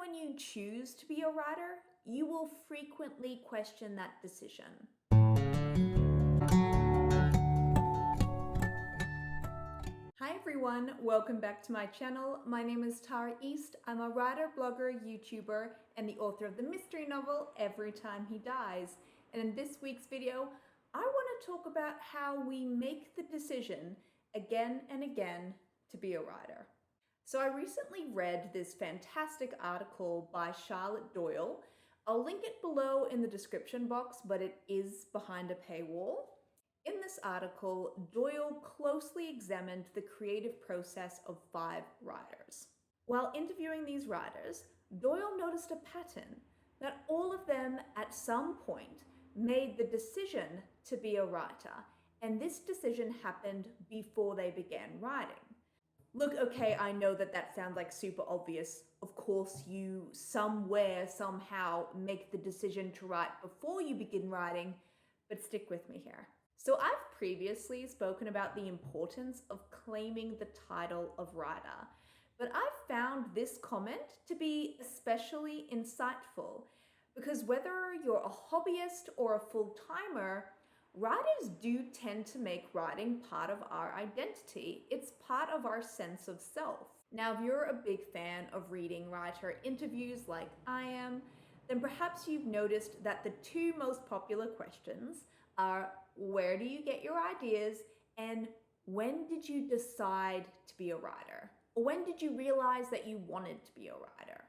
when you choose to be a writer, you will frequently question that decision. Hi everyone, welcome back to my channel. My name is Tara East. I'm a writer, blogger, YouTuber, and the author of the mystery novel Every Time He Dies. And in this week's video, I want to talk about how we make the decision again and again to be a writer. So I recently read this fantastic article by Charlotte Doyle. I'll link it below in the description box, but it is behind a paywall. In this article, Doyle closely examined the creative process of 5 writers. While interviewing these writers, Doyle noticed a pattern that all of them at some point made the decision to be a writer, and this decision happened before they began writing. Look, okay, I know that sounds like super obvious. Of course, you somewhere, somehow make the decision to write before you begin writing, but stick with me here. So I've previously spoken about the importance of claiming the title of writer, but I've found this comment to be especially insightful because whether you're a hobbyist or a full-timer, writers do tend to make writing part of our identity. It's part of our sense of self. Now, if you're a big fan of reading writer interviews like I am, then perhaps you've noticed that the 2 most popular questions are, where do you get your ideas? And when did you decide to be a writer? Or when did you realize that you wanted to be a writer?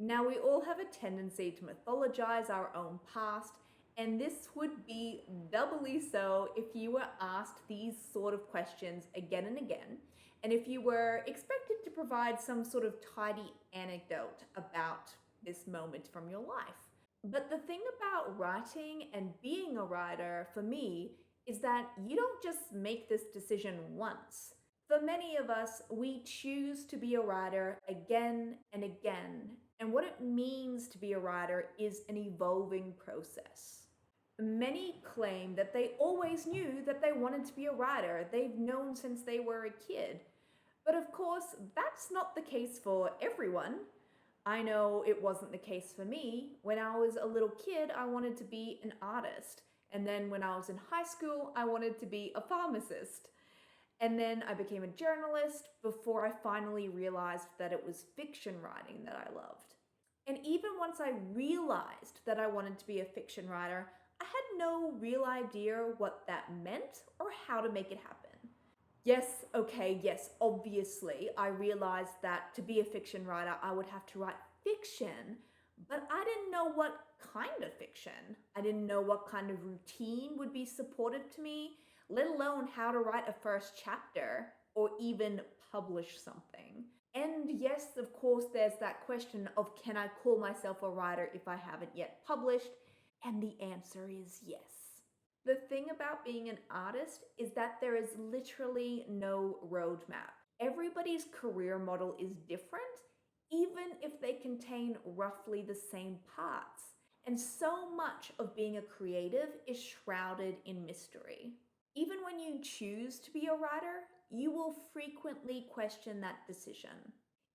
Now, we all have a tendency to mythologize our own past, and this would be doubly so if you were asked these sort of questions again and again, and if you were expected to provide some sort of tidy anecdote about this moment from your life. But the thing about writing and being a writer for me is that you don't just make this decision once. For many of us, we choose to be a writer again and again, and what it means to be a writer is an evolving process. Many claim that they always knew that they wanted to be a writer. They've known since they were a kid. But of course, that's not the case for everyone. I know it wasn't the case for me. When I was a little kid, I wanted to be an artist. And then when I was in high school, I wanted to be a pharmacist. And then I became a journalist before I finally realized that it was fiction writing that I loved. And even once I realized that I wanted to be a fiction writer, I had no real idea what that meant or how to make it happen. Yes, obviously, I realized that to be a fiction writer, I would have to write fiction, but I didn't know what kind of fiction. I didn't know what kind of routine would be supportive to me, let alone how to write a first chapter or even publish something. And yes, of course, there's that question of, can I call myself a writer if I haven't yet published? And the answer is yes. The thing about being an artist is that there is literally no roadmap. Everybody's career model is different, even if they contain roughly the same parts. And so much of being a creative is shrouded in mystery. Even when you choose to be a writer, you will frequently question that decision.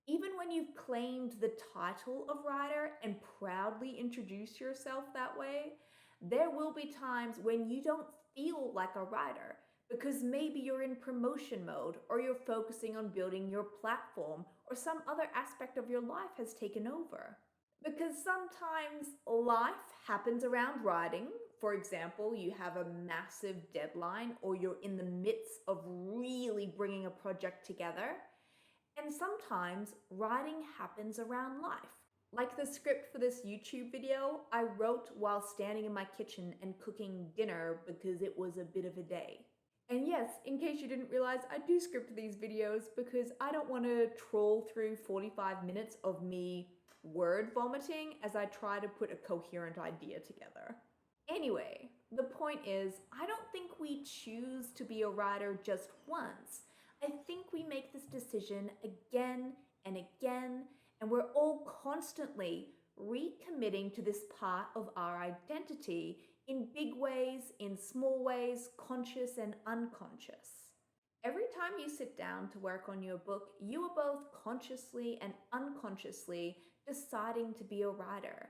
Even when you've claimed the title of writer and proudly introduce yourself that way, there will be times when you don't feel like a writer because maybe you're in promotion mode or you're focusing on building your platform or some other aspect of your life has taken over. Because sometimes life happens around writing. For example, you have a massive deadline or you're in the midst of really bringing a project together. And sometimes writing happens around life. Like the script for this YouTube video, I wrote while standing in my kitchen and cooking dinner because it was a bit of a day. And yes, in case you didn't realize, I do script these videos because I don't want to troll through 45 minutes of me word vomiting as I try to put a coherent idea together. Anyway, the point is, I don't think we choose to be a writer just once. I think we make this decision again and again, and we're all constantly recommitting to this part of our identity in big ways, in small ways, conscious and unconscious. Every time you sit down to work on your book, you are both consciously and unconsciously deciding to be a writer.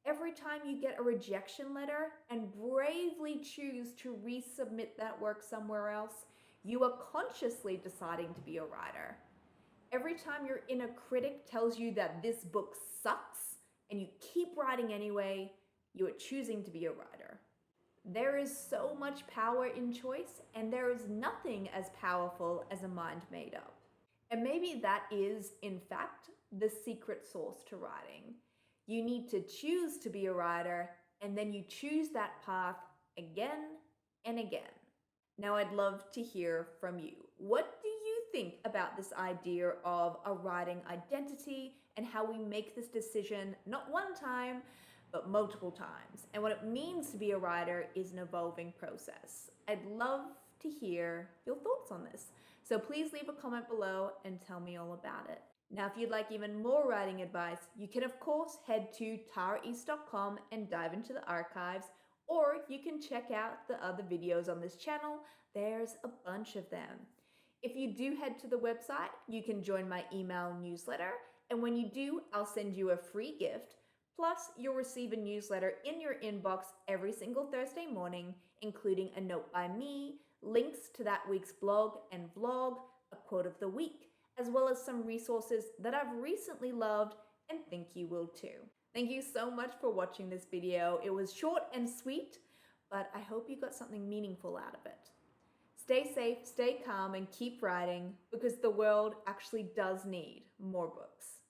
Every time you get a rejection letter and bravely choose to resubmit that work somewhere else, you are consciously deciding to be a writer. Every time your inner critic tells you that this book sucks and you keep writing anyway, you are choosing to be a writer. There is so much power in choice, and there is nothing as powerful as a mind made up. And maybe that is, in fact, the secret sauce to writing. You need to choose to be a writer, and then you choose that path again and again. Now, I'd love to hear from you. What do you think about this idea of a writing identity and how we make this decision not one time, but multiple times? And what it means to be a writer is an evolving process. I'd love to hear your thoughts on this. So please leave a comment below and tell me all about it. Now, if you'd like even more writing advice, you can of course head to taraeast.com and dive into the archives, or you can check out the other videos on this channel. There's a bunch of them. If you do head to the website, you can join my email newsletter, and when you do, I'll send you a free gift. Plus, you'll receive a newsletter in your inbox every single Thursday morning, including a note by me, links to that week's blog and vlog, a quote of the week, as well as some resources that I've recently loved and think you will too. Thank you so much for watching this video. It was short and sweet, but I hope you got something meaningful out of it. Stay safe, stay calm, and keep writing, because the world actually does need more books.